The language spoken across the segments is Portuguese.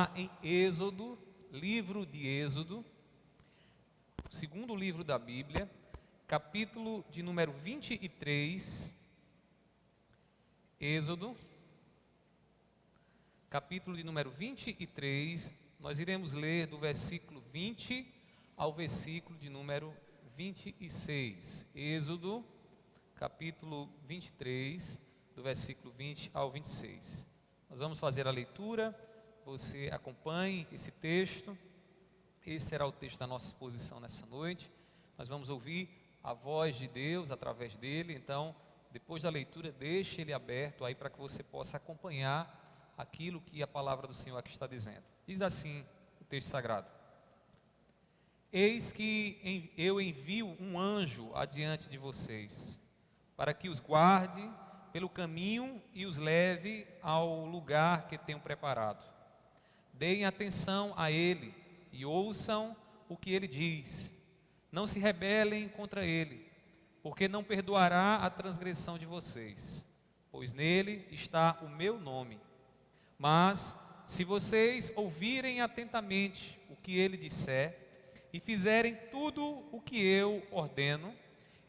lá em Êxodo, livro de Êxodo, o segundo livro da Bíblia, capítulo de número 23, Êxodo, capítulo de número 23, nós iremos ler do versículo 20 ao versículo de número 26. Êxodo, capítulo 23, do versículo 20 ao 26. Nós vamos fazer a leitura, você acompanhe esse texto. Esse será o texto da nossa exposição nessa noite. Nós vamos ouvir a voz de Deus através dele. Então, depois da leitura, deixe ele aberto aí para que você possa acompanhar aquilo que a palavra do Senhor aqui está dizendo. Diz assim o texto sagrado: Eis que eu envio um anjo adiante de vocês, para que os guarde pelo caminho e os leve ao lugar que tenho preparado. Deem atenção a ele e ouçam o que ele diz. Não se rebelem contra ele, porque não perdoará a transgressão de vocês, pois nele está o meu nome. Mas, se vocês ouvirem atentamente o que ele disser e fizerem tudo o que eu ordeno,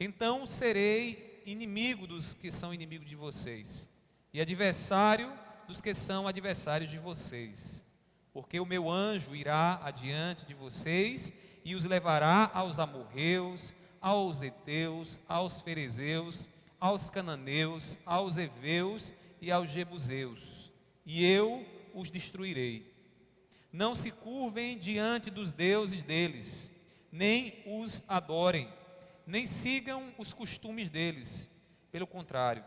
então serei inimigo dos que são inimigos de vocês, e adversário dos que são adversários de vocês, porque o meu anjo irá adiante de vocês e os levará aos amorreus, aos heteus, aos ferezeus, aos cananeus, aos heveus e aos jebuseus, e eu os destruirei. Não se curvem diante dos deuses deles, nem os adorem, nem sigam os costumes deles. Pelo contrário,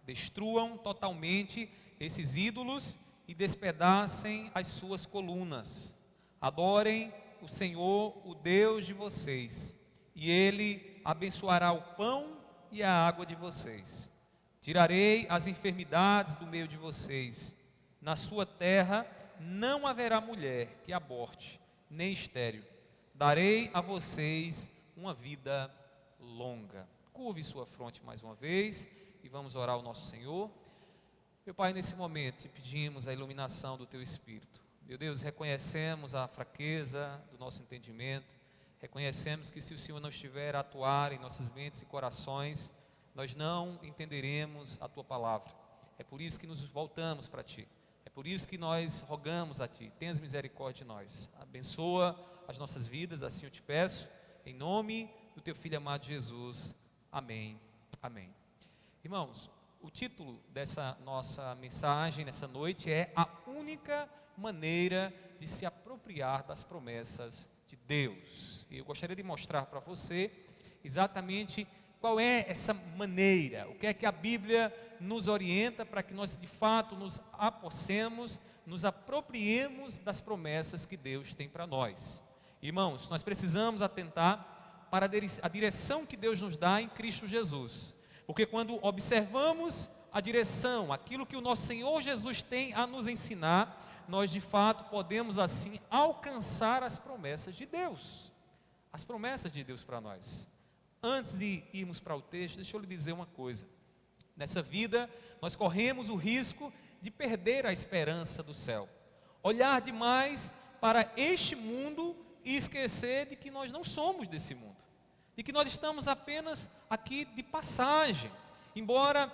destruam totalmente esses ídolos e despedacem as suas colunas. Adorem o Senhor, o Deus de vocês, e Ele abençoará o pão e a água de vocês. Tirarei as enfermidades do meio de vocês. Na sua terra não haverá mulher que aborte, nem estéril. Darei a vocês uma vida longa. Curve sua fronte mais uma vez e vamos orar ao nosso Senhor. Meu Pai, nesse momento te pedimos a iluminação do Teu Espírito. Meu Deus, reconhecemos a fraqueza do nosso entendimento, reconhecemos que se o Senhor não estiver a atuar em nossas mentes e corações, nós não entenderemos a Tua palavra. É por isso que nos voltamos para Ti. É por isso que nós rogamos a Ti, tenhas misericórdia de nós, abençoa as nossas vidas, assim eu te peço, em nome do Teu Filho amado Jesus, amém, amém. Irmãos, o título dessa nossa mensagem nessa noite é A Única Maneira de se Apropriar das Promessas de Deus. E eu gostaria de mostrar para você exatamente qual é essa maneira, o que é que a Bíblia nos orienta para que nós de fato nos apossemos, nos apropriemos das promessas que Deus tem para nós. Irmãos, nós precisamos atentar para a direção que Deus nos dá em Cristo Jesus, porque quando observamos a direção, aquilo que o nosso Senhor Jesus tem a nos ensinar, nós de fato podemos assim alcançar as promessas de Deus, as promessas de Deus para nós. Antes de irmos para o texto, deixa eu lhe dizer uma coisa. Nessa vida, nós corremos o risco de perder a esperança do céu. Olhar demais para este mundo e esquecer de que nós não somos desse mundo. De que nós estamos apenas aqui de passagem. Embora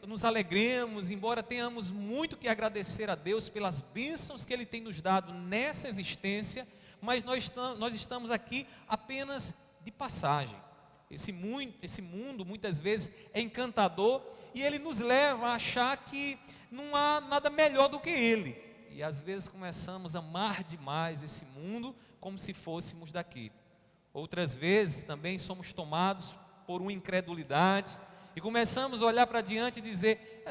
nos alegremos, embora tenhamos muito que agradecer a Deus pelas bênçãos que Ele tem nos dado nessa existência, mas nós estamos aqui apenas de passagem. Esse mundo muitas vezes é encantador e ele nos leva a achar que não há nada melhor do que ele. E às vezes começamos a amar demais esse mundo como se fôssemos daqui. Outras vezes também somos tomados por uma incredulidade e começamos a olhar para diante e dizer: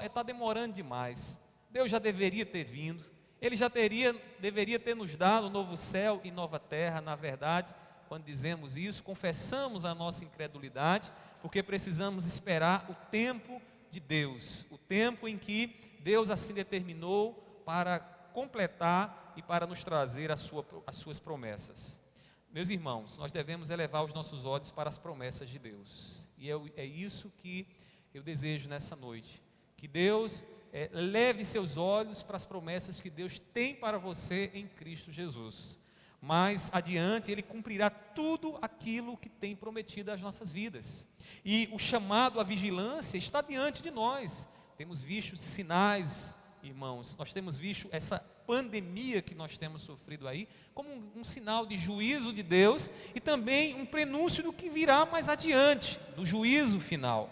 está demorando demais, Deus já deveria ter vindo, Ele já deveria ter nos dado um novo céu e nova terra. Na verdade, quando dizemos isso, confessamos a nossa incredulidade, porque precisamos esperar o tempo de Deus, o tempo em que Deus assim determinou para completar e para nos trazer as suas promessas. Meus irmãos, nós devemos elevar os nossos olhos para as promessas de Deus, e é isso que eu desejo nessa noite, que Deus leve seus olhos para as promessas que Deus tem para você em Cristo Jesus. Mais adiante, Ele cumprirá tudo aquilo que tem prometido às nossas vidas. E o chamado à vigilância está diante de nós. Temos visto sinais, irmãos, nós temos visto essa pandemia que nós temos sofrido aí, como um sinal de juízo de Deus e também um prenúncio do que virá mais adiante, do juízo final.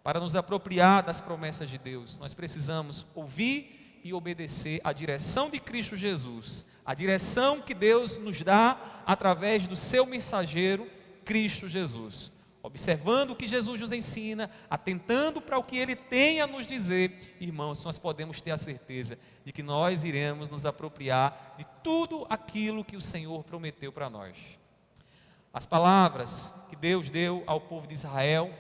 Para nos apropriar das promessas de Deus, nós precisamos ouvir e obedecer à direção de Cristo Jesus, a direção que Deus nos dá através do seu mensageiro, Cristo Jesus. Observando o que Jesus nos ensina, atentando para o que Ele tem a nos dizer, irmãos, nós podemos ter a certeza de que nós iremos nos apropriar de tudo aquilo que o Senhor prometeu para nós. As palavras que Deus deu ao povo de Israel,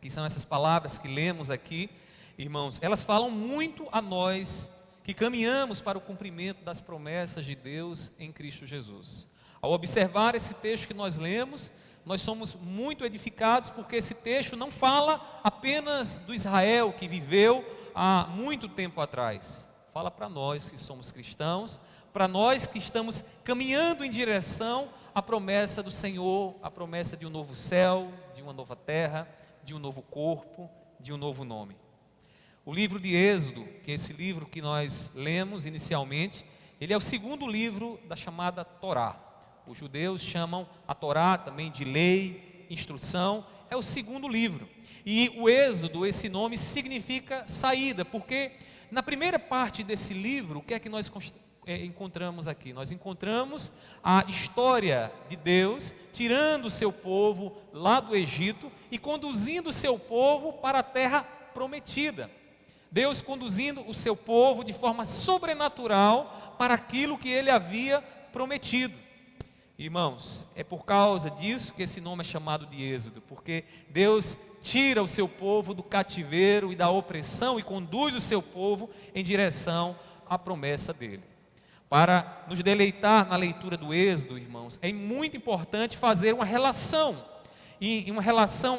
que são essas palavras que lemos aqui, irmãos, elas falam muito a nós que caminhamos para o cumprimento das promessas de Deus em Cristo Jesus. Ao observar esse texto que nós lemos, nós somos muito edificados, porque esse texto não fala apenas do Israel que viveu há muito tempo atrás. Fala para nós que somos cristãos, para nós que estamos caminhando em direção à promessa do Senhor, a promessa de um novo céu, de uma nova terra, de um novo corpo, de um novo nome. O livro de Êxodo, que é esse livro que nós lemos inicialmente, ele é o segundo livro da chamada Torá. Os judeus chamam a Torá também de lei, instrução, é o segundo livro. E o Êxodo, esse nome significa saída, porque na primeira parte desse livro, o que é que nós encontramos aqui? Nós encontramos a história de Deus tirando o seu povo lá do Egito e conduzindo o seu povo para a terra prometida. Deus conduzindo o seu povo de forma sobrenatural para aquilo que Ele havia prometido. Irmãos, é por causa disso que esse nome é chamado de Êxodo, porque Deus tira o seu povo do cativeiro e da opressão e conduz o seu povo em direção à promessa dele. Para nos deleitar na leitura do Êxodo, irmãos, é muito importante fazer uma relação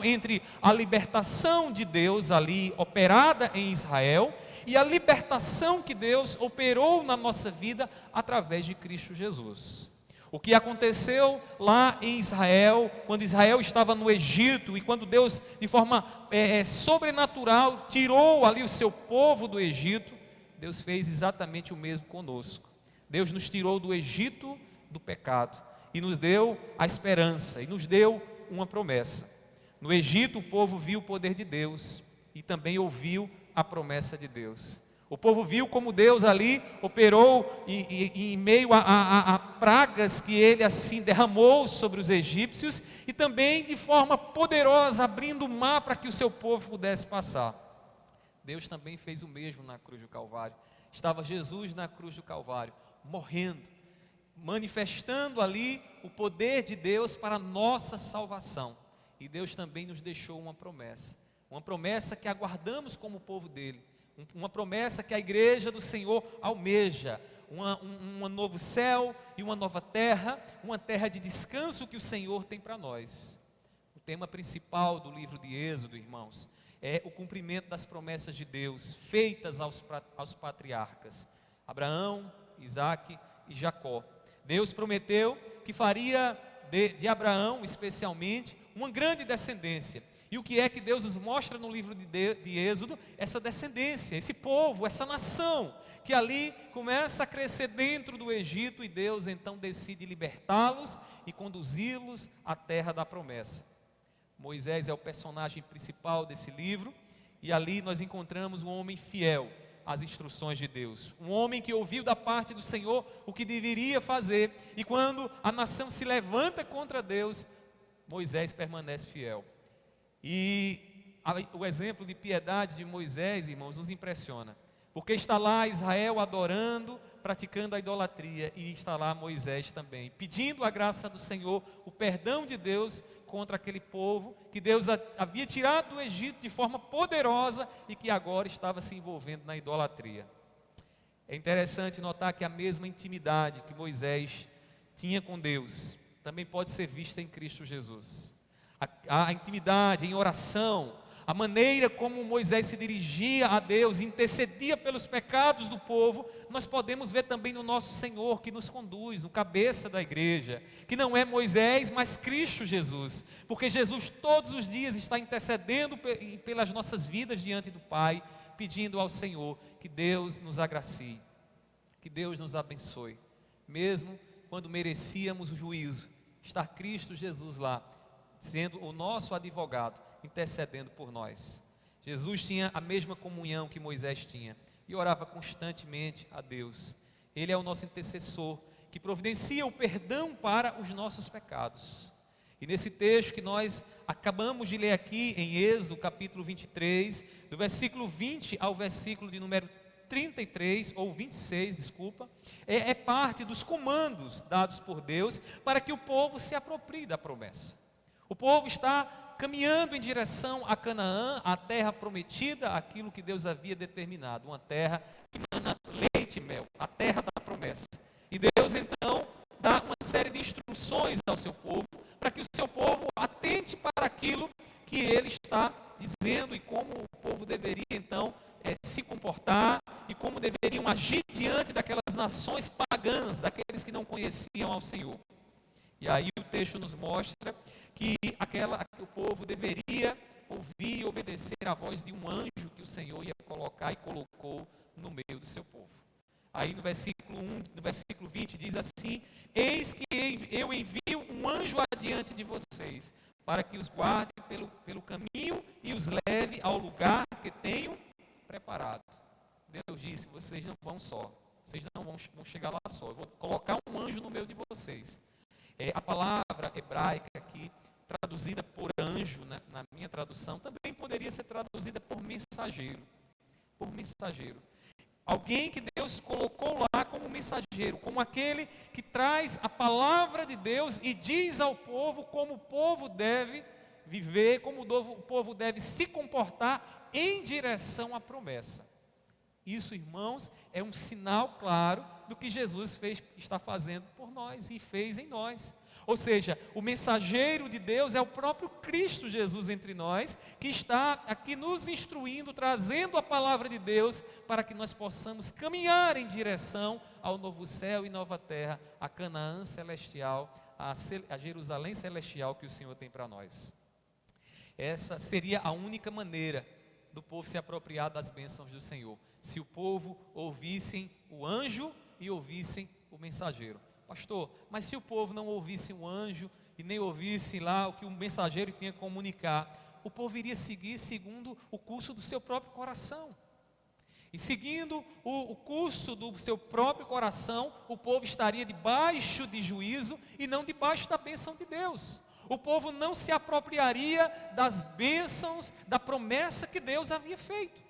entre a libertação de Deus ali operada em Israel e a libertação que Deus operou na nossa vida através de Cristo Jesus. O que aconteceu lá em Israel, quando Israel estava no Egito e quando Deus, de forma sobrenatural, tirou ali o seu povo do Egito, Deus fez exatamente o mesmo conosco. Deus nos tirou do Egito do pecado e nos deu a esperança e nos deu uma promessa. No Egito o povo viu o poder de Deus e também ouviu a promessa de Deus. O povo viu como Deus ali operou em meio a pragas que Ele assim derramou sobre os egípcios e também de forma poderosa abrindo o mar para que o seu povo pudesse passar. Deus também fez o mesmo na cruz do Calvário. Estava Jesus na cruz do Calvário, morrendo, manifestando ali o poder de Deus para a nossa salvação. E Deus também nos deixou uma promessa que aguardamos como povo dele. Uma promessa que a igreja do Senhor almeja, um novo céu e uma nova terra, uma terra de descanso que o Senhor tem para nós. O tema principal do livro de Êxodo, irmãos, é o cumprimento das promessas de Deus, feitas aos patriarcas, Abraão, Isaque e Jacó. Deus prometeu que faria de Abraão, especialmente, uma grande descendência. E o que é que Deus nos mostra no livro de Êxodo? Essa descendência, esse povo, essa nação, que ali começa a crescer dentro do Egito e Deus então decide libertá-los e conduzi-los à terra da promessa. Moisés é o personagem principal desse livro e ali nós encontramos um homem fiel às instruções de Deus. Um homem que ouviu da parte do Senhor o que deveria fazer e quando a nação se levanta contra Deus, Moisés permanece fiel. E o exemplo de piedade de Moisés, irmãos, nos impressiona. Porque está lá Israel adorando, praticando a idolatria, e está lá Moisés também, pedindo a graça do Senhor, o perdão de Deus contra aquele povo que Deus havia tirado do Egito de forma poderosa e que agora estava se envolvendo na idolatria. É interessante notar que a mesma intimidade que Moisés tinha com Deus também pode ser vista em Cristo Jesus. A intimidade em oração, a maneira como Moisés se dirigia a Deus, intercedia pelos pecados do povo, nós podemos ver também no nosso Senhor que nos conduz, no cabeça da igreja, que não é Moisés, mas Cristo Jesus, porque Jesus todos os dias está intercedendo pelas nossas vidas diante do Pai, pedindo ao Senhor que Deus nos agracie, que Deus nos abençoe, mesmo quando merecíamos o juízo, está Cristo Jesus lá, sendo o nosso advogado, intercedendo por nós. Jesus tinha a mesma comunhão que Moisés tinha e orava constantemente a Deus. Ele é o nosso intercessor, que providencia o perdão para os nossos pecados. E nesse texto que nós acabamos de ler aqui em Êxodo capítulo 23, do versículo 20 ao versículo de número 33 ou 26, desculpa, é parte dos comandos dados por Deus para que o povo se aproprie da promessa. O povo está caminhando em direção a Canaã, a terra prometida, aquilo que Deus havia determinado, uma terra que mana leite e mel, a terra da promessa. E Deus então dá uma série de instruções ao seu povo, para que o seu povo atente para aquilo que ele está dizendo e como o povo deveria então se comportar e como deveriam agir diante daquelas nações pagãs, daqueles que não conheciam ao Senhor. E aí o texto nos mostra que o povo deveria ouvir e obedecer à voz de um anjo que o Senhor ia colocar e colocou no meio do seu povo. Aí no versículo 1, no versículo 20 diz assim: eis que eu envio um anjo adiante de vocês, para que os guarde pelo caminho e os leve ao lugar que tenho preparado. Deus disse: vocês não vão só, vocês não vão chegar lá só, eu vou colocar um anjo no meio de vocês. A palavra hebraica aqui, traduzida por anjo, na minha tradução, também poderia ser traduzida por mensageiro. Por mensageiro. Alguém que Deus colocou lá como mensageiro, como aquele que traz a palavra de Deus e diz ao povo como o povo deve viver, como o povo deve se comportar em direção à promessa. Isso, irmãos, é um sinal claro do que Jesus está fazendo por nós e fez em nós. Ou seja, o mensageiro de Deus é o próprio Cristo Jesus entre nós, que está aqui nos instruindo, trazendo a palavra de Deus, para que nós possamos caminhar em direção ao novo céu e nova terra, a Canaã celestial, a Jerusalém celestial que o Senhor tem para nós. Essa seria a única maneira do povo se apropriar das bênçãos do Senhor, se o povo ouvissem o anjo e ouvissem o mensageiro. Pastor, mas se o povo não ouvisse o anjo e nem ouvisse lá o que o mensageiro tinha que comunicar, o povo iria seguir segundo o curso do seu próprio coração. E seguindo o curso do seu próprio coração, o povo estaria debaixo de juízo e não debaixo da bênção de Deus. O povo não se apropriaria das bênçãos, da promessa que Deus havia feito.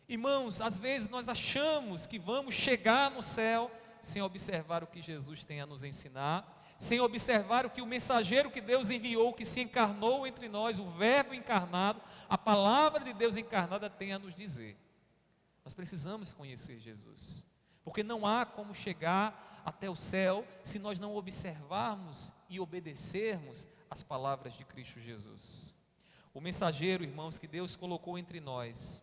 Irmãos, às vezes nós achamos que vamos chegar no céu sem observar o que Jesus tem a nos ensinar, sem observar o que o mensageiro que Deus enviou, que se encarnou entre nós, o verbo encarnado, a palavra de Deus encarnada tem a nos dizer. Nós precisamos conhecer Jesus, porque não há como chegar até o céu se nós não observarmos e obedecermos as palavras de Cristo Jesus. O mensageiro, irmãos, que Deus colocou entre nós,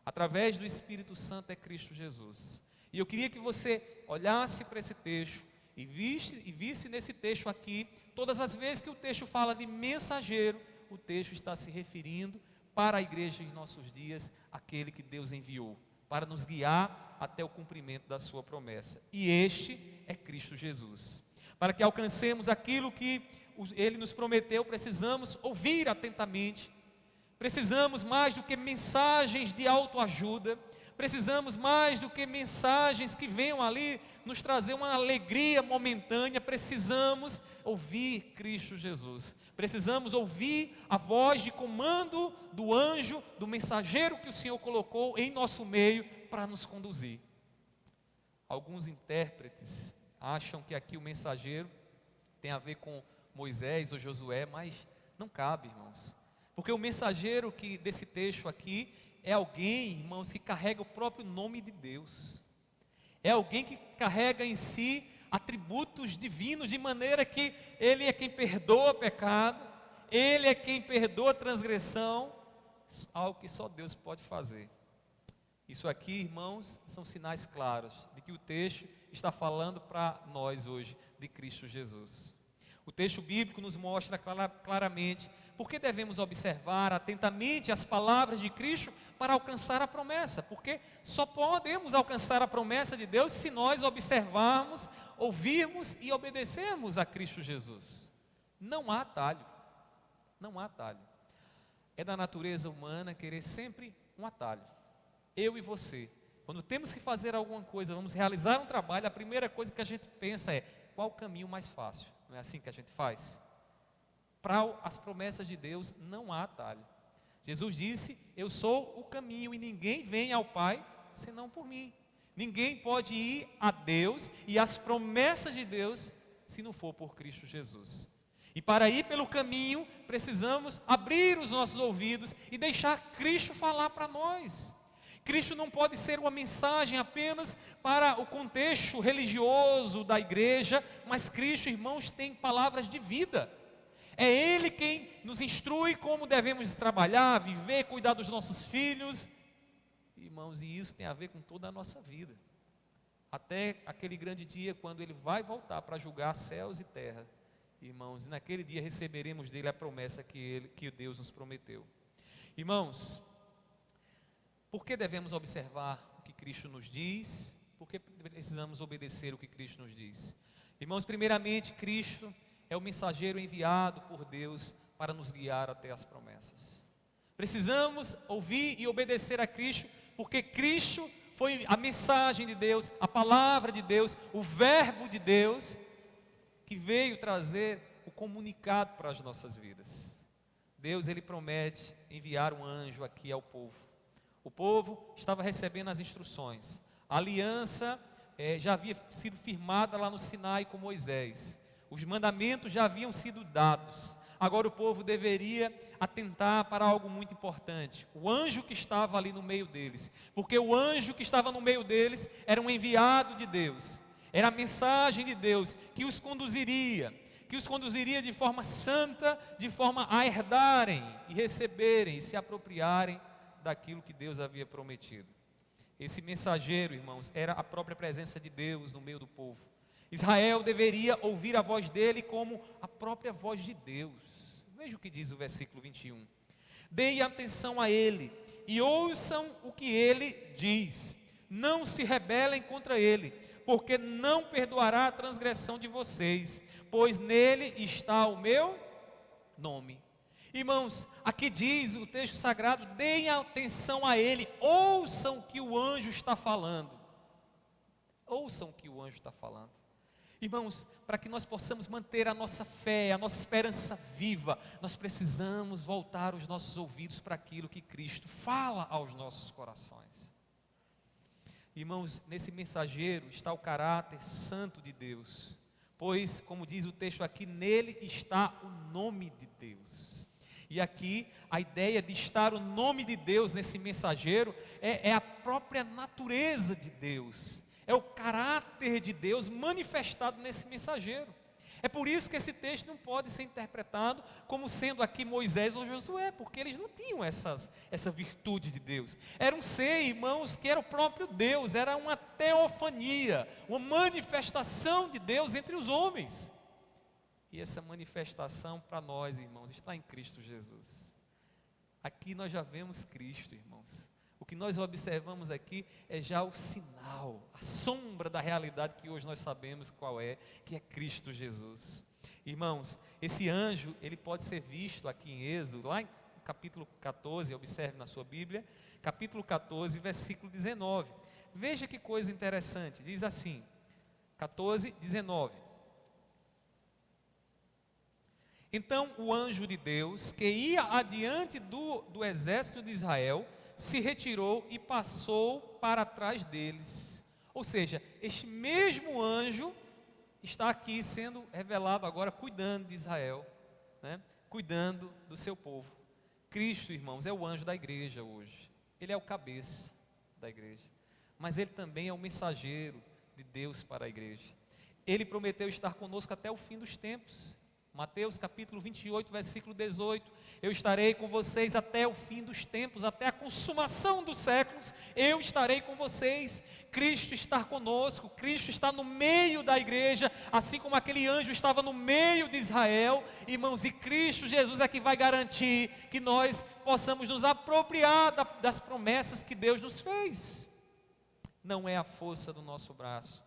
através do Espírito Santo, é Cristo Jesus. E eu queria que você olhasse para esse texto e visse nesse texto aqui, todas as vezes que o texto fala de mensageiro, o texto está se referindo para a igreja em nossos dias, aquele que Deus enviou, para nos guiar até o cumprimento da sua promessa. E este é Cristo Jesus. Para que alcancemos aquilo que Ele nos prometeu, precisamos ouvir atentamente. Precisamos mais do que mensagens de autoajuda, precisamos mais do que mensagens que venham ali nos trazer uma alegria momentânea, precisamos ouvir Cristo Jesus, precisamos ouvir a voz de comando do anjo, do mensageiro que o Senhor colocou em nosso meio para nos conduzir. Alguns intérpretes acham que aqui o mensageiro tem a ver com Moisés ou Josué, mas não cabe, irmãos. Porque o mensageiro desse texto aqui é alguém, irmãos, que carrega o próprio nome de Deus. É alguém que carrega em si atributos divinos, de maneira que Ele é quem perdoa pecado, Ele é quem perdoa transgressão, algo que só Deus pode fazer. Isso aqui, irmãos, são sinais claros de que o texto está falando para nós hoje de Cristo Jesus. O texto bíblico nos mostra claramente por que devemos observar atentamente as palavras de Cristo para alcançar a promessa, porque só podemos alcançar a promessa de Deus se nós observarmos, ouvirmos e obedecermos a Cristo Jesus. Não há atalho, não há atalho. É da natureza humana querer sempre um atalho. Eu e você, quando temos que fazer alguma coisa, vamos realizar um trabalho, a primeira coisa que a gente pensa é: qual o caminho mais fácil? Não é assim que a gente faz? Para as promessas de Deus não há atalho. Jesus disse: eu sou o caminho e ninguém vem ao Pai senão por mim. Ninguém pode ir a Deus e às promessas de Deus se não for por Cristo Jesus. E para ir pelo caminho, precisamos abrir os nossos ouvidos e deixar Cristo falar para nós. Cristo não pode ser uma mensagem apenas para o contexto religioso da igreja, mas Cristo, irmãos, tem palavras de vida. É Ele quem nos instrui como devemos trabalhar, viver, cuidar dos nossos filhos. Irmãos, e isso tem a ver com toda a nossa vida. Até aquele grande dia quando Ele vai voltar para julgar céus e terra. Irmãos, e naquele dia receberemos dele a promessa que Deus nos prometeu. Irmãos, por que devemos observar o que Cristo nos diz? Por que precisamos obedecer o que Cristo nos diz? Irmãos, primeiramente, Cristo é o mensageiro enviado por Deus para nos guiar até as promessas. Precisamos ouvir e obedecer a Cristo, porque Cristo foi a mensagem de Deus, a palavra de Deus, o verbo de Deus, que veio trazer o comunicado para as nossas vidas. Deus, Ele promete enviar um anjo aqui ao povo. O povo estava recebendo as instruções. A aliança já havia sido firmada lá no Sinai com Moisés. Os mandamentos já haviam sido dados. Agora o povo deveria atentar para algo muito importante. O anjo que estava ali no meio deles. Porque o anjo que estava no meio deles era um enviado de Deus. Era a mensagem de Deus que os conduziria de forma santa, de forma a herdarem e receberem e se apropriarem daquilo que Deus havia prometido. Esse mensageiro, irmãos, era a própria presença de Deus no meio do povo. Israel deveria ouvir a voz dele como a própria voz de Deus. Veja o que diz o versículo 21. Deem atenção a ele e ouçam o que ele diz. Não se rebelem contra ele, porque não perdoará a transgressão de vocês, pois nele está o meu nome. Irmãos, aqui diz o texto sagrado: deem atenção a ele, ouçam o que o anjo está falando. Ouçam o que o anjo está falando. Irmãos, para que nós possamos manter a nossa fé, a nossa esperança viva, nós precisamos voltar os nossos ouvidos para aquilo que Cristo fala aos nossos corações. Irmãos, nesse mensageiro está o caráter santo de Deus, pois, como diz o texto aqui, nele está o nome de Deus. E aqui, a ideia de estar o nome de Deus nesse mensageiro é a própria natureza de Deus, é o caráter de Deus manifestado nesse mensageiro. É por isso que esse texto não pode ser interpretado como sendo aqui Moisés ou Josué, porque eles não tinham essa virtude de Deus. Era um ser, irmãos, que era o próprio Deus, era uma teofania, uma manifestação de Deus entre os homens. E essa manifestação para nós, irmãos, está em Cristo Jesus. Aqui nós já vemos Cristo, irmãos. O que nós observamos aqui é já o sinal, a sombra da realidade que hoje nós sabemos qual é, que é Cristo Jesus. Irmãos, esse anjo, ele pode ser visto aqui em Êxodo, lá em capítulo 14, observe na sua Bíblia, capítulo 14, versículo 19. Veja que coisa interessante, diz assim, 14, 19. Então o anjo de Deus, que ia adiante do exército de Israel, se retirou e passou para trás deles. Ou seja, este mesmo anjo está aqui sendo revelado agora, cuidando de Israel, né? Cuidando do seu povo. Cristo, irmãos, é o anjo da igreja hoje. Ele é o cabeça da igreja. Mas ele também é o mensageiro de Deus para a igreja. Ele prometeu estar conosco até o fim dos tempos. Mateus capítulo 28, versículo 18: eu estarei com vocês até o fim dos tempos, até a consumação dos séculos, eu estarei com vocês. Cristo está conosco, Cristo está no meio da igreja, assim como aquele anjo estava no meio de Israel, irmãos, e Cristo Jesus é que vai garantir que nós possamos nos apropriar das promessas que Deus nos fez. Não é a força do nosso braço,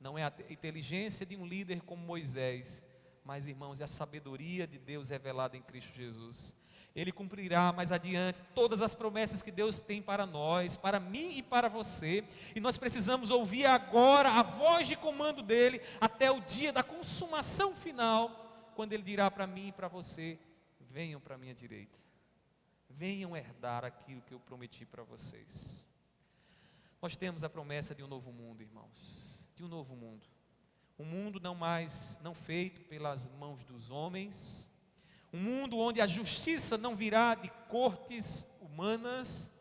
não é a inteligência de um líder como Moisés, mas, irmãos, é a sabedoria de Deus revelada em Cristo Jesus. Ele cumprirá mais adiante todas as promessas que Deus tem para nós, para mim e para você, e nós precisamos ouvir agora a voz de comando dele até o dia da consumação final, quando ele dirá para mim e para você: venham para a minha direita, venham herdar aquilo que eu prometi para vocês. Nós temos a promessa de um novo mundo, irmãos, de um novo mundo. Um mundo não feito pelas mãos dos homens, um mundo onde a justiça não virá de cortes humanas,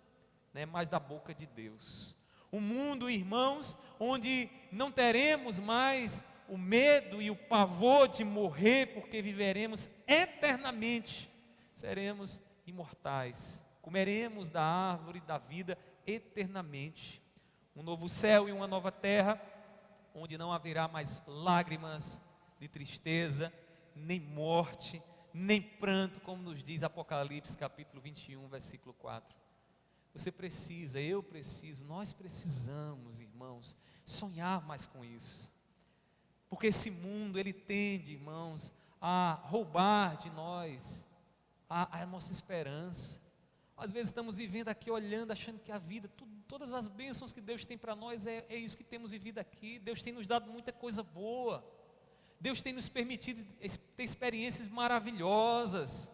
mas da boca de Deus. Um mundo, irmãos, onde não teremos mais o medo e o pavor de morrer, porque viveremos eternamente, seremos imortais, comeremos da árvore da vida eternamente. Um novo céu e uma nova terra, onde não haverá mais lágrimas de tristeza, nem morte, nem pranto, como nos diz Apocalipse capítulo 21, versículo 4. Você precisa, eu preciso, nós precisamos, irmãos, sonhar mais com isso. Porque esse mundo, ele tende, irmãos, a roubar de nós a nossa esperança. Às vezes estamos vivendo aqui olhando, achando que a vida, todas as bênçãos que Deus tem para nós, é isso que temos vivido aqui. Deus tem nos dado muita coisa boa. Deus tem nos permitido ter experiências maravilhosas.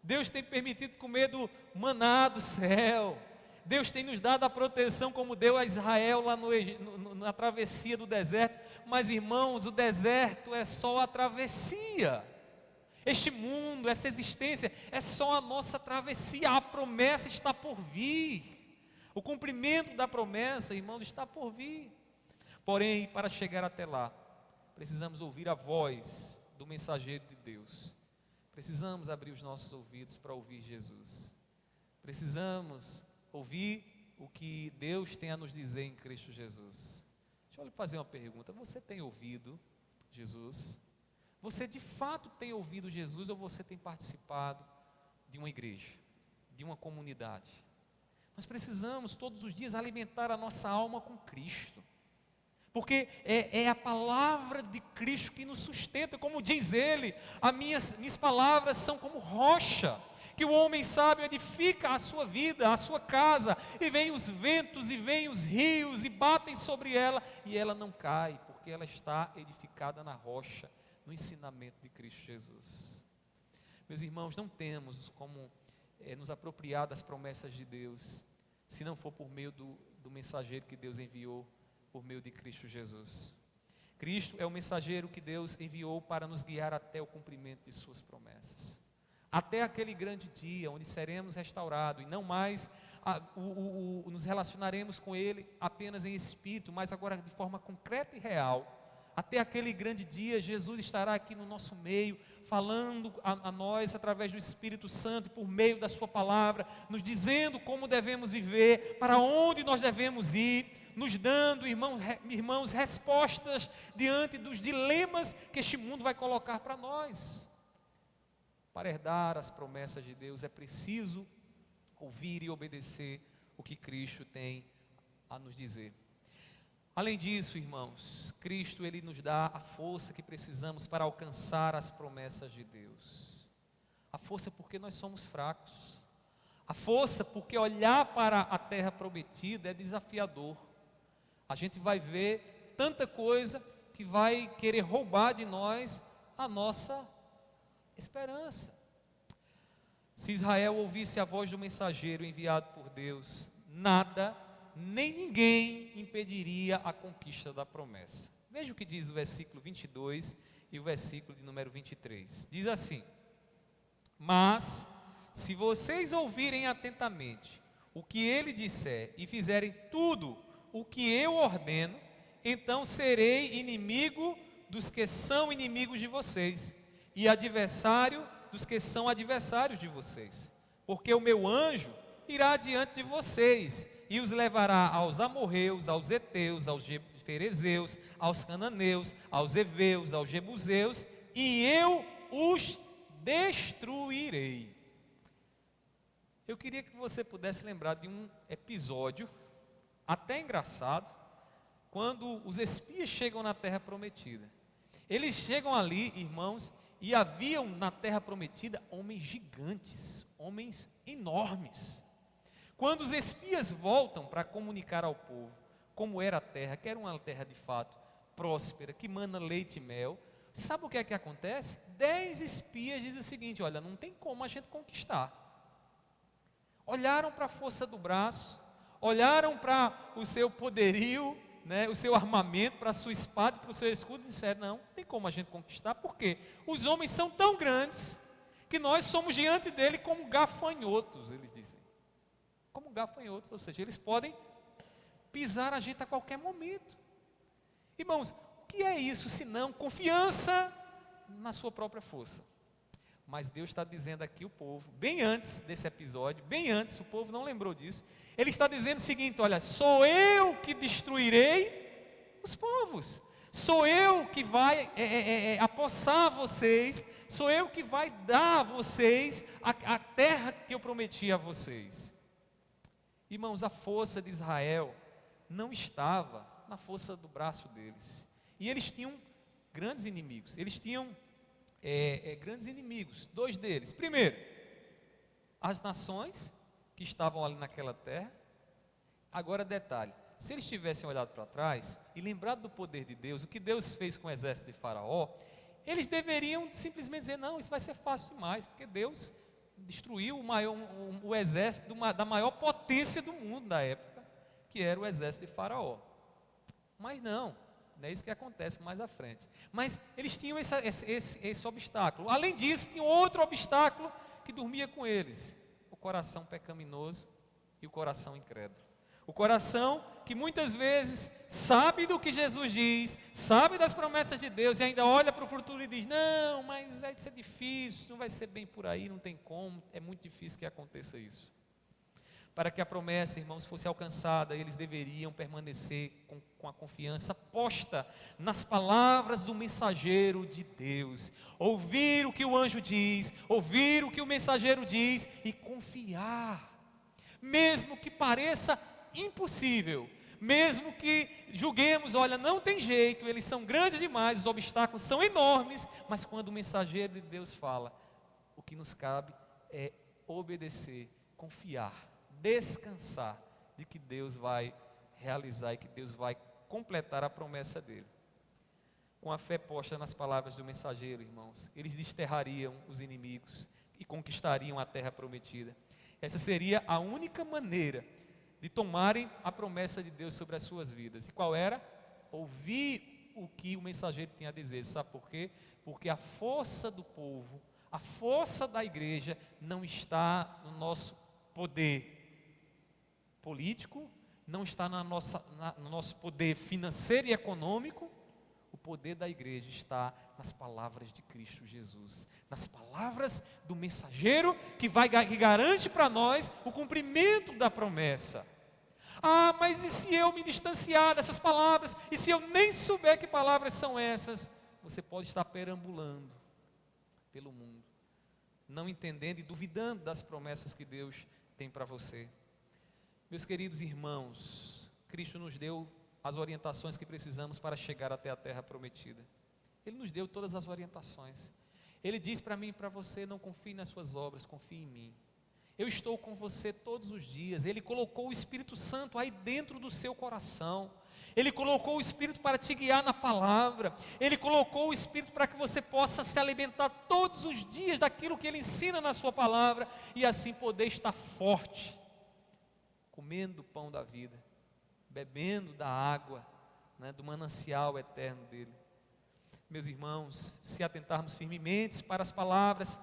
Deus tem permitido comer do maná do céu. Deus tem nos dado a proteção como deu a Israel lá na travessia do deserto. Mas, irmãos, o deserto é só a travessia. Este mundo, essa existência é só a nossa travessia. A promessa está por vir. O cumprimento da promessa, irmãos, está por vir. Porém, para chegar até lá, precisamos ouvir a voz do mensageiro de Deus. Precisamos abrir os nossos ouvidos para ouvir Jesus. Precisamos ouvir o que Deus tem a nos dizer em Cristo Jesus. Deixa eu lhe fazer uma pergunta: você tem ouvido Jesus? Você de fato tem ouvido Jesus, ou você tem participado de uma igreja, de uma comunidade? Nós precisamos todos os dias alimentar a nossa alma com Cristo, porque é a palavra de Cristo que nos sustenta. Como diz ele: as minhas palavras são como rocha, que o homem sábio edifica a sua vida, a sua casa, e vêm os ventos e vêm os rios e batem sobre ela, e ela não cai, porque ela está edificada na rocha, no ensinamento de Cristo Jesus. Meus irmãos, não temos como nos apropriar das promessas de Deus, se não for por meio do mensageiro que Deus enviou, por meio de Cristo Jesus. Cristo é o mensageiro que Deus enviou para nos guiar até o cumprimento de suas promessas, até aquele grande dia onde seremos restaurados e não mais nos relacionaremos com Ele apenas em espírito, mas agora de forma concreta e real. Até aquele grande dia, Jesus estará aqui no nosso meio, falando a nós através do Espírito Santo, por meio da sua palavra, nos dizendo como devemos viver, para onde nós devemos ir, nos dando, irmãos, respostas diante dos dilemas que este mundo vai colocar para nós. Para herdar as promessas de Deus, é preciso ouvir e obedecer o que Cristo tem a nos dizer. Além disso, irmãos, Cristo, Ele nos dá a força que precisamos para alcançar as promessas de Deus. A força porque nós somos fracos. A força porque olhar para a terra prometida é desafiador. A gente vai ver tanta coisa que vai querer roubar de nós a nossa esperança. Se Israel ouvisse a voz do mensageiro enviado por Deus, nada nem ninguém impediria a conquista da promessa. Veja o que diz o versículo 22 e o versículo de número 23. Diz assim: mas se vocês ouvirem atentamente o que ele disser e fizerem tudo o que eu ordeno, então serei inimigo dos que são inimigos de vocês, e adversário dos que são adversários de vocês. Porque o meu anjo irá diante de vocês e os levará aos amorreus, aos heteus, aos ferezeus, aos cananeus, aos heveus, aos jebuseus, e eu os destruirei. Eu queria que você pudesse lembrar de um episódio até engraçado, quando os espias chegam na terra prometida. Eles chegam ali, irmãos, e haviam na terra prometida homens gigantes, homens enormes. Quando os espias voltam para comunicar ao povo como era a terra, que era uma terra de fato próspera, que mana leite e mel, sabe o que é que acontece? 10 espias dizem o seguinte: olha, não tem como a gente conquistar. Olharam para a força do braço, olharam para o seu poderio, né, o seu armamento, para a sua espada, para o seu escudo, e disseram: não tem como a gente conquistar, porque os homens são tão grandes, que nós somos diante dele como gafanhotos, eles dizem. Como gafanhotos, ou seja, eles podem pisar a gente a qualquer momento. Irmãos, o que é isso senão confiança na sua própria força? Mas Deus está dizendo aqui o povo, bem antes desse episódio, bem antes, o povo não lembrou disso, Ele está dizendo o seguinte: olha, sou eu que destruirei os povos, sou eu que vai apossar vocês, sou eu que vai dar a vocês a terra que eu prometi a vocês. Irmãos, a força de Israel não estava na força do braço deles, e eles tinham grandes inimigos, grandes inimigos, 2 deles. Primeiro, as nações que estavam ali naquela terra. Agora detalhe, se eles tivessem olhado para trás e lembrado do poder de Deus, o que Deus fez com o exército de Faraó, eles deveriam simplesmente dizer: não, isso vai ser fácil demais, porque Deus destruiu o exército da maior potência do mundo da época, que era o exército de Faraó. Mas não é isso que acontece mais à frente. Mas eles tinham esse obstáculo. Além disso, tinha outro obstáculo que dormia com eles: o coração pecaminoso e o coração incrédulo. O coração que muitas vezes sabe do que Jesus diz, sabe das promessas de Deus e ainda olha para o futuro e diz: não, mas vai ser difícil, não vai ser bem por aí, não tem como, é muito difícil que aconteça isso. Para que a promessa, irmãos, fosse alcançada, eles deveriam permanecer com a confiança posta nas palavras do mensageiro de Deus. Ouvir o que o anjo diz, ouvir o que o mensageiro diz e confiar. Mesmo que pareça impossível, mesmo que julguemos: olha, não tem jeito, eles são grandes demais, os obstáculos são enormes, mas quando o mensageiro de Deus fala, o que nos cabe é obedecer, confiar, descansar de que Deus vai realizar e que Deus vai completar a promessa dele. Com a fé posta nas palavras do mensageiro, irmãos, eles desterrariam os inimigos e conquistariam a terra prometida. Essa seria a única maneira de tomarem a promessa de Deus sobre as suas vidas. E qual era? Ouvir o que o mensageiro tinha a dizer. Sabe por quê? Porque a força do povo, a força da igreja não está no nosso poder político, não está no nosso poder financeiro e econômico. O poder da igreja está nas palavras de Cristo Jesus, nas palavras do mensageiro que garante para nós o cumprimento da promessa. Ah, mas e se eu me distanciar dessas palavras? E se eu nem souber que palavras são essas? Você pode estar perambulando pelo mundo, não entendendo e duvidando das promessas que Deus tem para você. Meus queridos irmãos, Cristo nos deu as orientações que precisamos para chegar até a terra prometida. Ele nos deu todas as orientações. Ele diz para mim e para você: não confie nas suas obras, confie em mim. Eu estou com você todos os dias. Ele colocou o Espírito Santo aí dentro do seu coração. Ele colocou o Espírito para te guiar na palavra. Ele colocou o Espírito para que você possa se alimentar todos os dias daquilo que Ele ensina na sua palavra, e assim poder estar forte, comendo o pão da vida, bebendo da água, né, do manancial eterno dele. Meus irmãos, se atentarmos firmemente para as palavras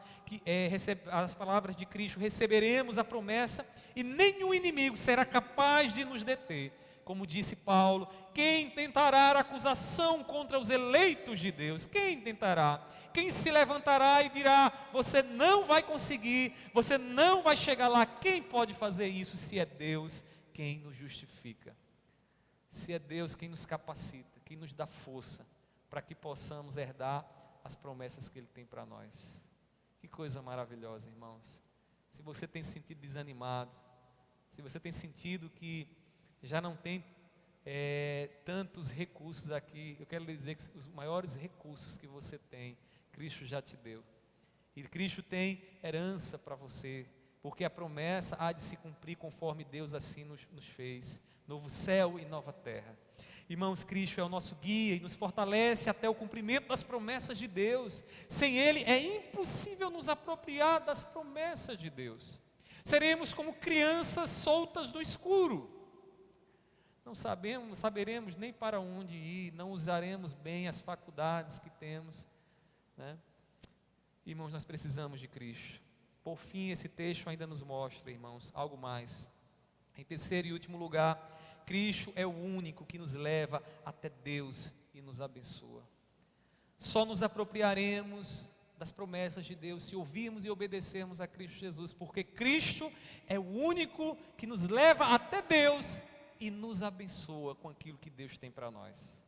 as palavras de Cristo, receberemos a promessa e nenhum inimigo será capaz de nos deter, Como disse Paulo, quem tentará acusação contra os eleitos de Deus? Quem tentará? Quem se levantará e dirá, você não vai conseguir, você não vai chegar lá? Quem pode fazer isso se é Deus quem nos justifica? Se é Deus quem nos capacita, quem nos dá força para que possamos herdar as promessas que Ele tem para nós. Que coisa maravilhosa, irmãos. Se você tem se sentido desanimado, se você tem sentido que já não tem tantos recursos aqui, eu quero lhe dizer que os maiores recursos que você tem, Cristo já te deu. E Cristo tem herança para você, porque a promessa há de se cumprir conforme Deus assim nos fez. Novo céu e nova terra. Irmãos, Cristo é o nosso guia e nos fortalece até o cumprimento das promessas de Deus. Sem Ele é impossível nos apropriar das promessas de Deus. Seremos como crianças soltas no escuro. Não saberemos nem para onde ir, não usaremos bem as faculdades que temos, né? Irmãos, nós precisamos de Cristo. Por fim, esse texto ainda nos mostra, irmãos, algo mais. Em terceiro e último lugar, Cristo é o único que nos leva até Deus e nos abençoa. Só nos apropriaremos das promessas de Deus se ouvirmos e obedecermos a Cristo Jesus, porque Cristo é o único que nos leva até Deus e nos abençoa com aquilo que Deus tem para nós.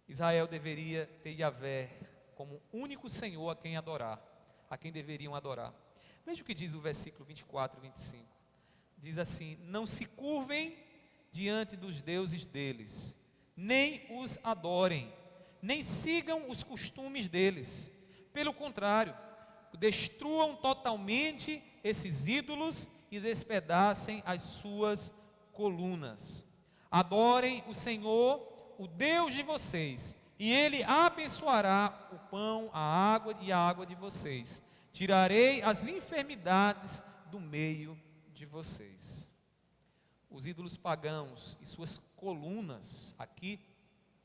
Israel deveria ter Yahvé como único Senhor a quem adorar, a quem deveriam adorar. Veja o que diz o versículo 24 e 25. Diz assim: não se curvem diante dos deuses deles, nem os adorem, nem sigam os costumes deles. Pelo contrário, destruam totalmente esses ídolos e despedacem as suas colunas. Adorem o Senhor, o Deus de vocês, e Ele abençoará o pão, a água de vocês. Tirarei as enfermidades do meio de vocês. Os ídolos pagãos e suas colunas, aqui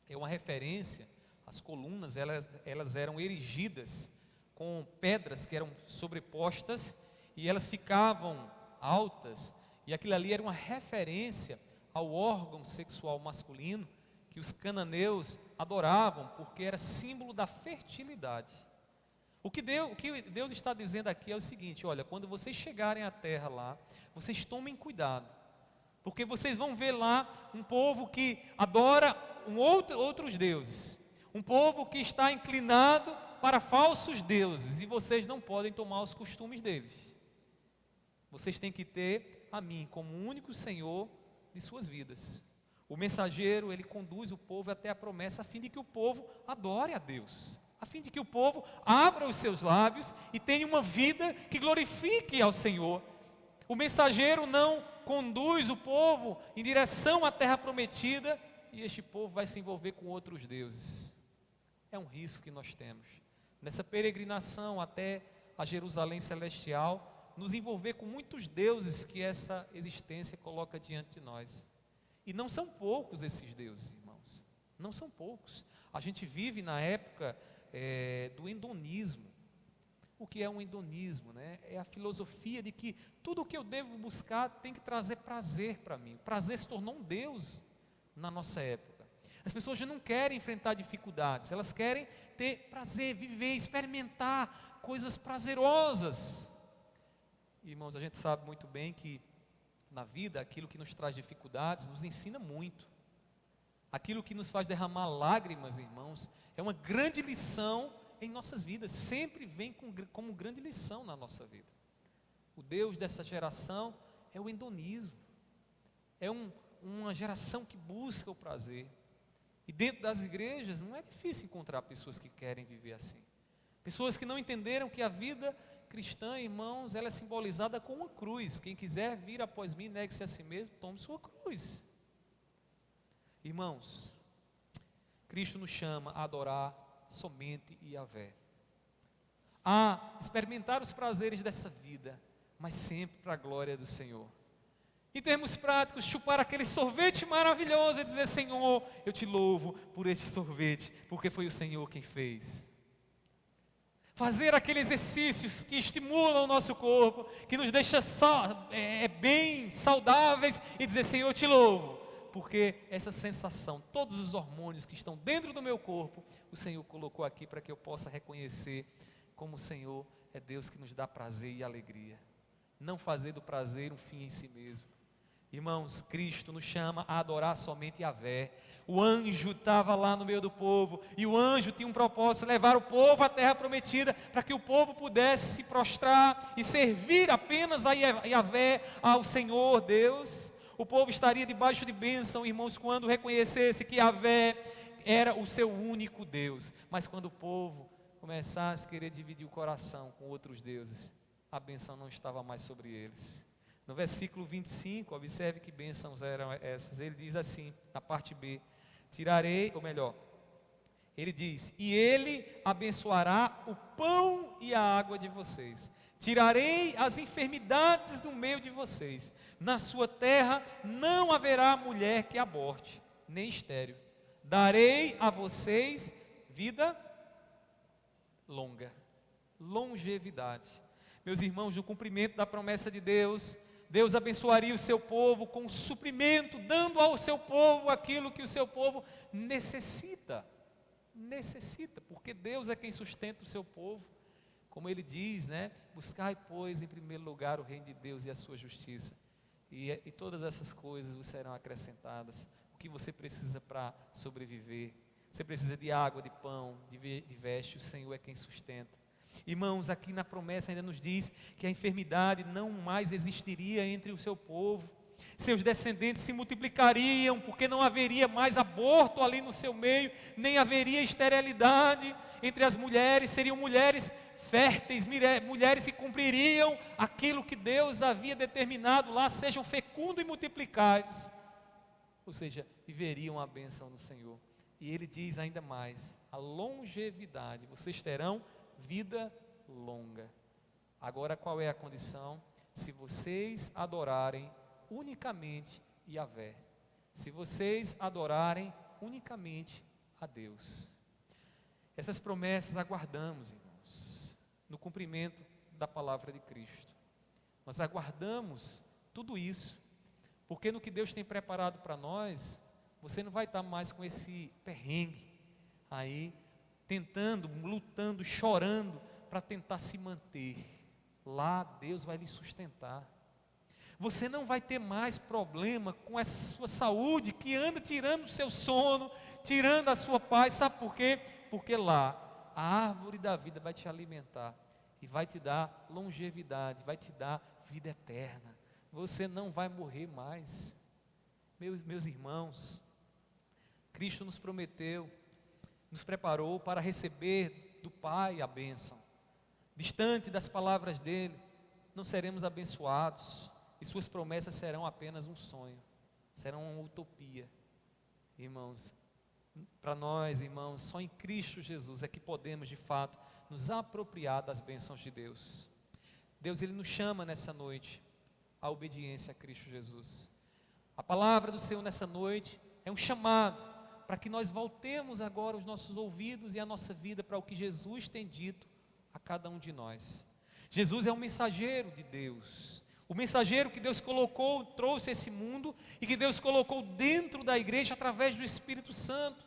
é uma referência. As colunas, elas eram erigidas com pedras que eram sobrepostas e elas ficavam altas, e aquilo ali era uma referência ao órgão sexual masculino que os cananeus adoravam, porque era símbolo da fertilidade. O que Deus está dizendo aqui é o seguinte: olha, quando vocês chegarem à terra lá, vocês tomem cuidado, porque vocês vão ver lá um povo que adora outros deuses, um povo que está inclinado para falsos deuses, e vocês não podem tomar os costumes deles. Vocês têm que ter a mim como o único Senhor de suas vidas. O mensageiro, ele conduz o povo até a promessa, a fim de que o povo adore a Deus, a fim de que o povo abra os seus lábios e tenha uma vida que glorifique ao Senhor. O mensageiro não conduz o povo em direção à terra prometida e este povo vai se envolver com outros deuses. É um risco que nós temos nessa peregrinação até a Jerusalém celestial, nos envolver com muitos deuses que essa existência coloca diante de nós. E não são poucos esses deuses, irmãos, não são poucos. A gente vive na época do hedonismo. O que é um hedonismo, né? É a filosofia de que tudo o que eu devo buscar tem que trazer prazer para mim. O prazer se tornou um Deus na nossa época. As pessoas já não querem enfrentar dificuldades, elas querem ter prazer, viver, experimentar coisas prazerosas. Irmãos, a gente sabe muito bem que na vida, aquilo que nos traz dificuldades nos ensina muito. Aquilo que nos faz derramar lágrimas, irmãos, é uma grande lição em nossas vidas, sempre vem como grande lição na nossa vida. O Deus dessa geração é o hedonismo, é uma geração que busca o prazer. E dentro das igrejas não é difícil encontrar pessoas que querem viver assim. Pessoas que não entenderam que a vida cristã, irmãos, ela é simbolizada com uma cruz. Quem quiser vir após mim, negue-se a si mesmo, tome sua cruz. Irmãos, Cristo nos chama a adorar somente Yahvé, a experimentar os prazeres dessa vida, mas sempre para a glória do Senhor. Em termos práticos, chupar aquele sorvete maravilhoso e dizer: Senhor, eu te louvo por este sorvete, porque foi o Senhor quem fez. Fazer aqueles exercícios que estimulam o nosso corpo, que nos deixa bem saudáveis, e dizer: Senhor, eu te louvo, porque essa sensação, todos os hormônios que estão dentro do meu corpo, o Senhor colocou aqui para que eu possa reconhecer como o Senhor é Deus que nos dá prazer e alegria. Não fazer do prazer um fim em si mesmo. Irmãos, Cristo nos chama a adorar somente Yahvé. O anjo estava lá no meio do povo, e o anjo tinha um propósito, levar o povo à terra prometida, para que o povo pudesse se prostrar e servir apenas a Yahvé, ao Senhor Deus. O povo estaria debaixo de bênção, irmãos, quando reconhecesse que Yahvé era o seu único Deus. Mas quando o povo começasse a querer dividir o coração com outros deuses, a bênção não estava mais sobre eles. No versículo 25, observe que bênçãos eram essas. Ele diz assim, na parte B: tirarei, ou melhor, ele diz: e ele abençoará o pão e a água de vocês. Tirarei as enfermidades do meio de vocês. Na sua terra não haverá mulher que aborte, nem estéril. Darei a vocês vida longa, longevidade. Meus irmãos, no cumprimento da promessa de Deus, Deus abençoaria o seu povo com suprimento, dando ao seu povo aquilo que o seu povo necessita, porque Deus é quem sustenta o seu povo. Como ele diz, né? Buscai, pois, em primeiro lugar o reino de Deus e a sua justiça, e todas essas coisas vos serão acrescentadas. O que você precisa para sobreviver? Você precisa de água, de pão, de veste. O Senhor é quem sustenta. Irmãos, aqui na promessa ainda nos diz que a enfermidade não mais existiria entre o seu povo. Seus descendentes se multiplicariam, porque não haveria mais aborto ali no seu meio, nem haveria esterilidade entre as mulheres. Seriam mulheres férteis, mulheres que cumpririam aquilo que Deus havia determinado lá: sejam fecundos e multiplicai-vos. Ou seja, viveriam a bênção do Senhor. E ele diz ainda mais: a longevidade, vocês terão vida longa. Agora, qual é a condição? Se vocês adorarem unicamente Yahvé, se vocês adorarem unicamente a Deus. Essas promessas aguardamos, irmãos, no cumprimento da palavra de Cristo. Nós aguardamos tudo isso, porque no que Deus tem preparado para nós, você não vai estar mais com esse perrengue aí, tentando, lutando, chorando para tentar se manter. Lá Deus vai lhe sustentar. Você não vai ter mais problema com essa sua saúde que anda tirando o seu sono, tirando a sua paz. Sabe por quê? Porque lá a árvore da vida vai te alimentar e vai te dar longevidade, vai te dar vida eterna. Você não vai morrer mais. Meus irmãos, Cristo nos prometeu, nos preparou para receber do Pai a bênção. Distante das palavras dele, não seremos abençoados, e suas promessas serão apenas um sonho, serão uma utopia. Irmãos, para nós, irmãos, só em Cristo Jesus é que podemos de fato nos apropriar das bênçãos de Deus. Deus, ele nos chama nessa noite à obediência a Cristo Jesus. A palavra do Senhor nessa noite é um chamado para que nós voltemos agora os nossos ouvidos e a nossa vida para o que Jesus tem dito a cada um de nós. Jesus é um mensageiro de Deus, o mensageiro que Deus colocou, trouxe a esse mundo e que Deus colocou dentro da igreja através do Espírito Santo.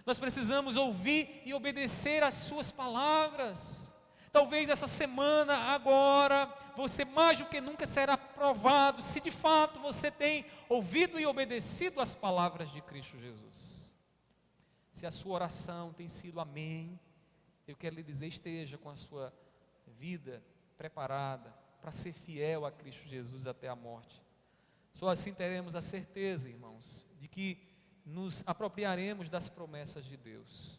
Nós precisamos ouvir e obedecer às suas palavras. Talvez essa semana, agora, você mais do que nunca será provado se de fato você tem ouvido e obedecido às palavras de Cristo Jesus. Se a sua oração tem sido amém, eu quero lhe dizer, esteja com a sua vida preparada para ser fiel a Cristo Jesus até a morte. Só assim teremos a certeza, irmãos, de que nos apropriaremos das promessas de Deus.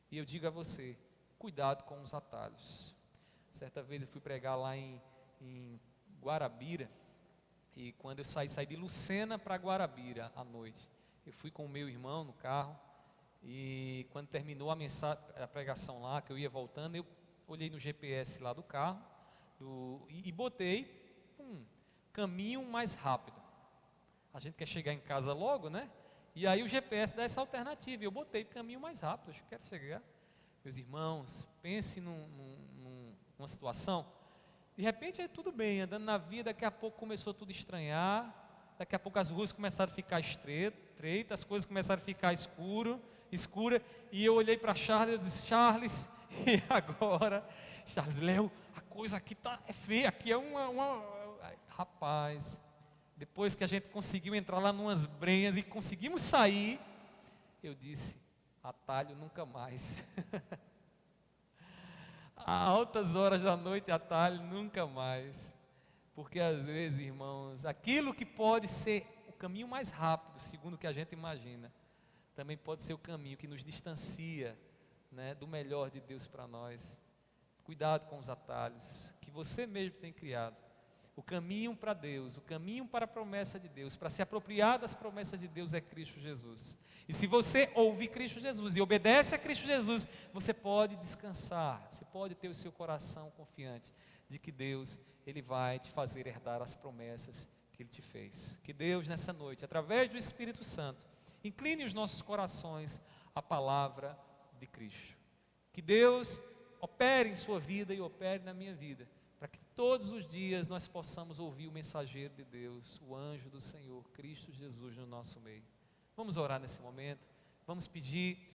E eu digo a você, cuidado com os atalhos. Certa vez eu fui pregar lá em Guarabira, e quando eu saí de Lucena para Guarabira à noite, eu fui com o meu irmão no carro, e quando terminou a pregação lá, que eu ia voltando, eu olhei no GPS lá do carro, e botei um caminho mais rápido. A gente quer chegar em casa logo, né? E aí o GPS dá essa alternativa, eu botei caminho mais rápido, eu quero chegar. Meus irmãos, pense numa situação, de repente é tudo bem, andando na vida, daqui a pouco começou tudo a estranhar, daqui a pouco as ruas começaram a ficar estreitas, as coisas começaram a ficar escura, e eu olhei para Charles, eu disse, Charles, e agora? Charles, Léo, a coisa aqui é feia, aqui é Rapaz, depois que a gente conseguiu entrar lá numas brenhas e conseguimos sair, eu disse, atalho nunca mais. A altas horas da noite, atalho nunca mais. Porque às vezes, irmãos, aquilo que pode ser o caminho mais rápido, segundo o que a gente imagina, também pode ser o caminho que nos distancia, né, do melhor de Deus para nós. Cuidado com os atalhos que você mesmo tem criado. O caminho para Deus, o caminho para a promessa de Deus, para se apropriar das promessas de Deus é Cristo Jesus. E se você ouve Cristo Jesus e obedece a Cristo Jesus, você pode descansar, você pode ter o seu coração confiante de que Deus, Ele vai te fazer herdar as promessas que Ele te fez. Que Deus nessa noite, através do Espírito Santo, incline os nossos corações à palavra de Cristo. Que Deus opere em sua vida e opere na minha vida, para que todos os dias nós possamos ouvir o mensageiro de Deus, o anjo do Senhor, Cristo Jesus no nosso meio. Vamos orar nesse momento, vamos pedir